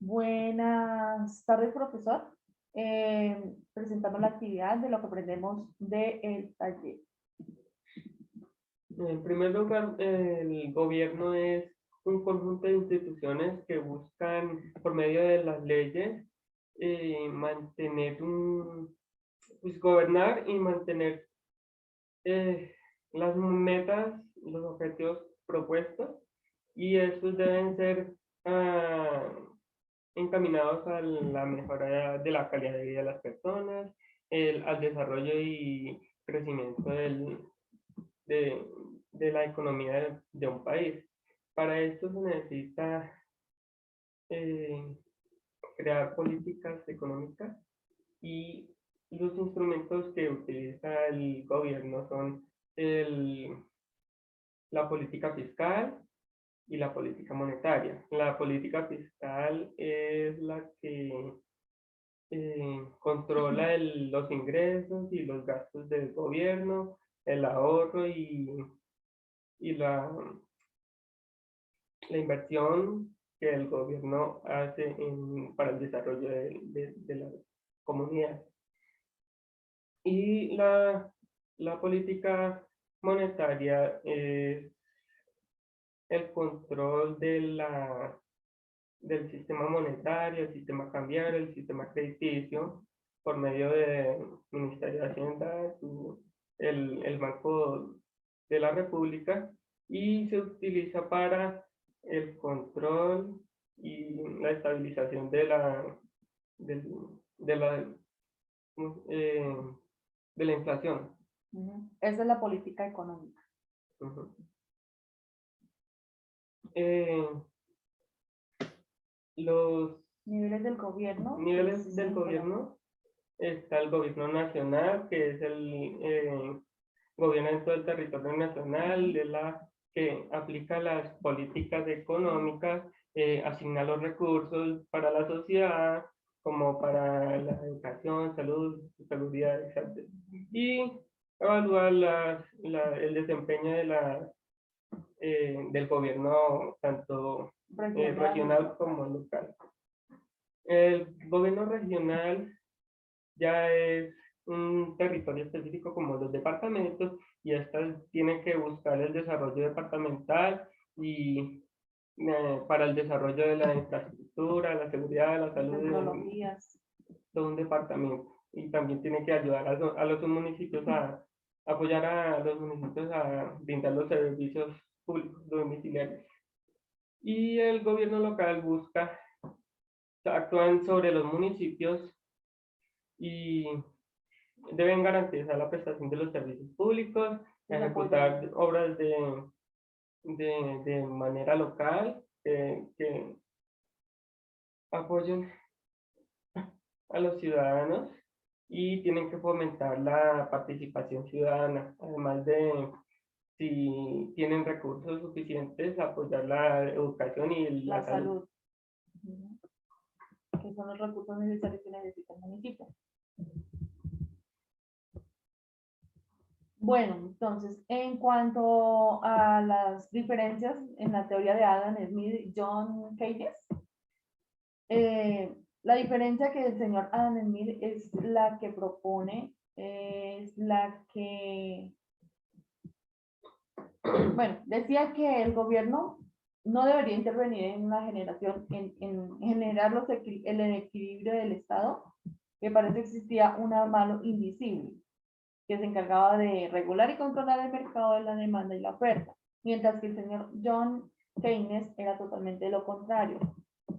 Buenas tardes, profesor. Presentamos la actividad de lo que aprendemos del taller. En primer lugar, el gobierno es un conjunto de instituciones que buscan, por medio de las leyes, mantener pues, gobernar y mantener las metas, los objetivos propuestos, y estos deben ser ah, encaminados a la mejora de la calidad de vida de las personas, al desarrollo y crecimiento de, de la economía de un país. Para esto se necesita eh, crear políticas económicas, y los instrumentos que utiliza el gobierno son la política fiscal y la política monetaria. La política fiscal es la que controla los ingresos y los gastos del gobierno, el ahorro y la inversión que el gobierno hace para el desarrollo de la comunidad. Y la política monetaria es el control del sistema monetario, el sistema cambiario, el sistema crediticio, por medio del Ministerio de Hacienda, el Banco de la República, y se utiliza para el control y la estabilización del- de la, eh, de la inflación. Esa es la política económica. Ujú. Eh, los Niveles del gobierno. niveles del gobierno: está el gobierno nacional, que es el gobierno en todo el territorio nacional, es la que aplica las políticas económicas, asigna los recursos para la sociedad, como para la educación, salud, seguridad, etc. Y evalúa el desempeño del gobierno, tanto regional como local. El gobierno regional ya es un territorio específico como los departamentos, y estas tienen que buscar el desarrollo departamental y para el desarrollo de la infraestructura, la seguridad, la salud de un departamento. Y también tiene que ayudar a los municipios a apoyar a los municipios a brindar los servicios públicos domiciliarios. Y el gobierno local actúan sobre los municipios y deben garantizar la prestación de los servicios públicos, ejecutar obras de manera local, que apoyen a los ciudadanos, y tienen que fomentar la participación ciudadana, además de, si tienen recursos suficientes, apoyar la educación y la salud. Que son los recursos necesarios que necesita el municipio. Bueno, entonces, en cuanto a las diferencias en la teoría de Adam Smith y John Keynes, la diferencia que el señor Adam Smith es la que propone, es la que, bueno, decía que el gobierno no debería intervenir en una generación, en generar el equilibrio del Estado, que parece existía un malo invisible que se encargaba de regular y controlar el mercado de la demanda y la oferta, mientras que el señor John Keynes era totalmente lo contrario.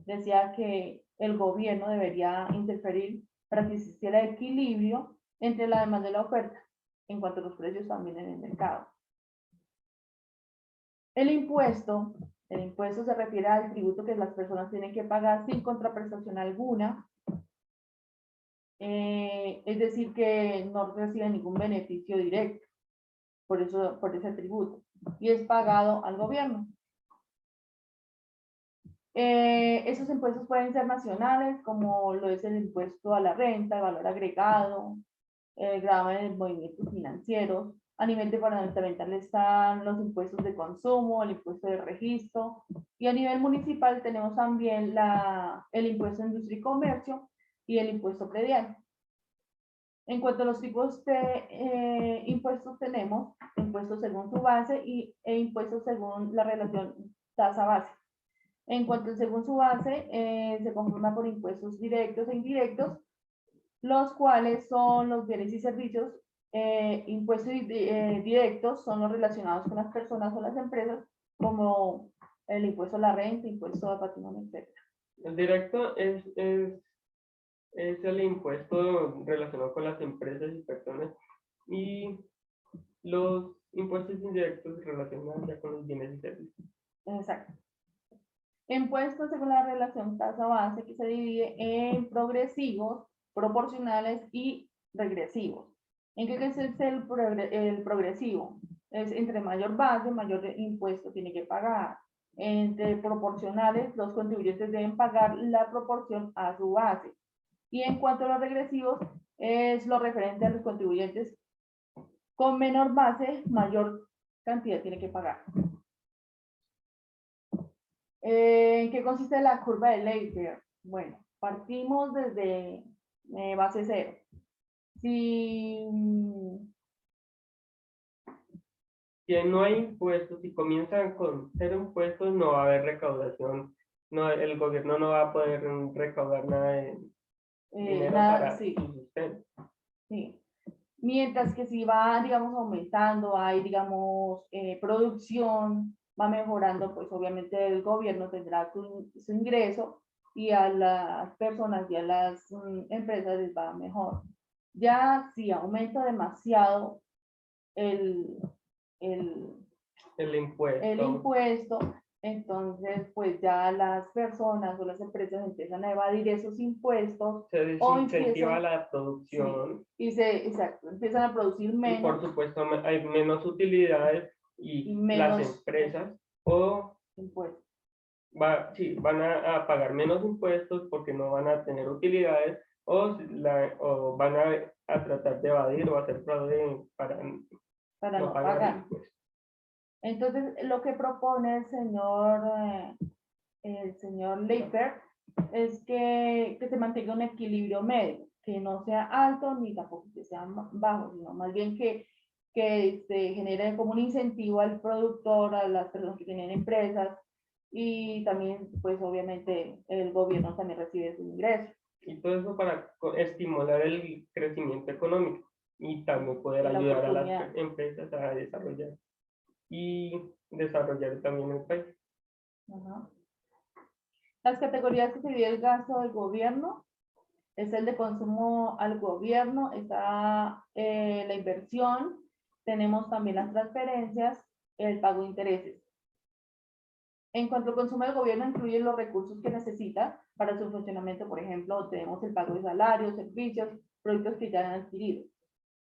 Decía que el gobierno debería interferir para que existiera equilibrio entre la demanda y la oferta, en cuanto a los precios también en el mercado. El impuesto se refiere al tributo que las personas tienen que pagar sin contraprestación alguna, es decir, que no reciben ningún beneficio directo por ese tributo, y es pagado al gobierno. Esos impuestos pueden ser nacionales, como lo es el impuesto a la renta, el valor agregado, el gravamen de movimientos financieros, A nivel departamental están los impuestos de consumo, el impuesto de registro, y a nivel municipal tenemos también el impuesto de industria y comercio y el impuesto predial. En cuanto a los tipos de impuestos, tenemos impuestos según su base e impuestos según la relación tasa-base. En cuanto a según su base, se conforma por impuestos directos e indirectos, los cuales son los bienes y servicios. Impuestos directos son los relacionados con las personas o las empresas, como el impuesto a la renta, impuesto a patrimonio, etc. El directo es el impuesto relacionado con las empresas y personas, y los impuestos indirectos relacionados ya con los bienes y servicios. Exacto. Impuestos según la relación tasa-base, que se divide en progresivos, proporcionales y regresivos. ¿En qué es el progresivo? Es entre mayor base, mayor impuesto tiene que pagar. Entre proporcionales, los contribuyentes deben pagar la proporción a su base. Y en cuanto a los regresivos, es lo referente a los contribuyentes con menor base, mayor cantidad tiene que pagar. ¿En qué consiste la curva de Laffer? Bueno, partimos desde base cero. Si no hay impuestos, si comienzan con cero impuestos, no va a haber recaudación. No, el gobierno no va a poder recaudar nada de dinero para sí, su sustento. sí. Mientras que si va, digamos, aumentando, hay, digamos, producción, va mejorando, pues obviamente el gobierno tendrá su ingreso y a las personas y a las empresas les va mejor. Ya si aumenta demasiado el impuesto, entonces pues ya las personas o las empresas empiezan a evadir esos impuestos. Se desincentiva la producción. Sí, y exacto, empiezan a producir menos. Y por supuesto hay menos utilidades y menos las empresas impuestos. Van a pagar menos impuestos porque no van a tener utilidades, o van a tratar de evadir o hacer fraude para no pagar. Entonces, lo que propone el señor Laffer es que se mantenga un equilibrio medio, que no sea alto ni tampoco que sea bajo, sino más bien que se genere como un incentivo al productor, a las personas que tienen empresas, y también, pues obviamente, el gobierno también recibe su ingreso. Y todo eso para estimular el crecimiento económico y también poder ayudar a las empresas a desarrollar y desarrollar también el país. Ajá. Las categorías que se divide el gasto del gobierno es el de consumo al gobierno, está la inversión, tenemos también las transferencias, el pago de intereses. En cuanto al consumo del gobierno, incluye los recursos que necesita para su funcionamiento. Por ejemplo, tenemos el pago de salarios, servicios, productos que ya han adquirido.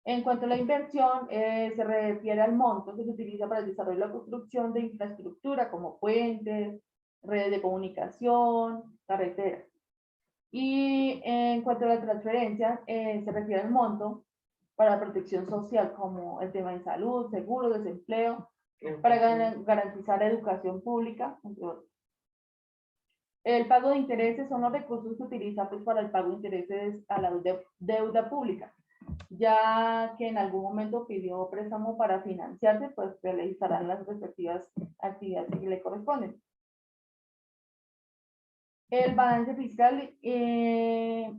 En cuanto a la inversión, se refiere al monto que se utiliza para el desarrollo y la construcción de infraestructura como puentes, redes de comunicación, carreteras. Y en cuanto a la transferencia, se refiere al monto para la protección social, como el tema de salud, seguro, desempleo, para garantizar educación pública, entre otros. El pago de intereses son los recursos que utiliza pues, para el pago de intereses a la deuda pública, ya que en algún momento pidió préstamo para financiarse, pues realizarán las respectivas actividades que le corresponden. El balance fiscal, ¿qué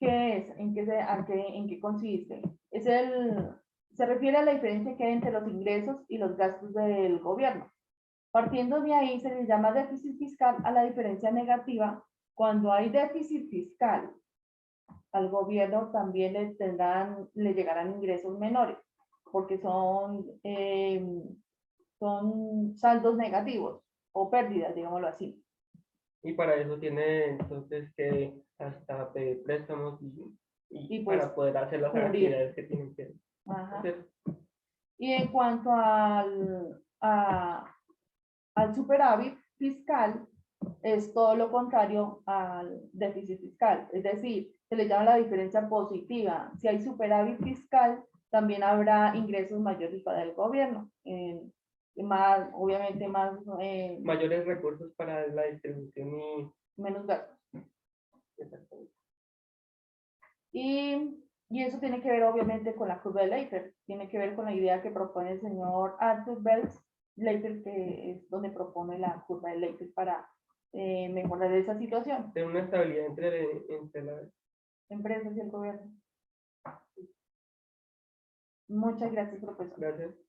es? ¿En qué consiste? Se refiere a la diferencia que hay entre los ingresos y los gastos del gobierno. Partiendo de ahí, se le llama déficit fiscal a la diferencia negativa. Cuando hay déficit fiscal, al gobierno también le llegarán ingresos menores, porque son saldos negativos o pérdidas, digámoslo así. Y para eso tiene entonces que hasta pedir préstamos y pues, para poder hacer las actividades que tienen que hacer. Y en cuanto al superávit fiscal, es todo lo contrario al déficit fiscal. Es decir, se le llama la diferencia positiva. Si hay superávit fiscal, también habrá ingresos mayores para el gobierno, más, obviamente más, mayores recursos para la distribución y menos gastos. exactamente. Y eso tiene que ver obviamente con la curva de Leiter, tiene que ver con la idea que propone el señor Arthur Leiter, que es donde propone la curva de Leiter para mejorar esa situación. De una estabilidad entre las empresas y el gobierno. Muchas gracias, profesor. Gracias.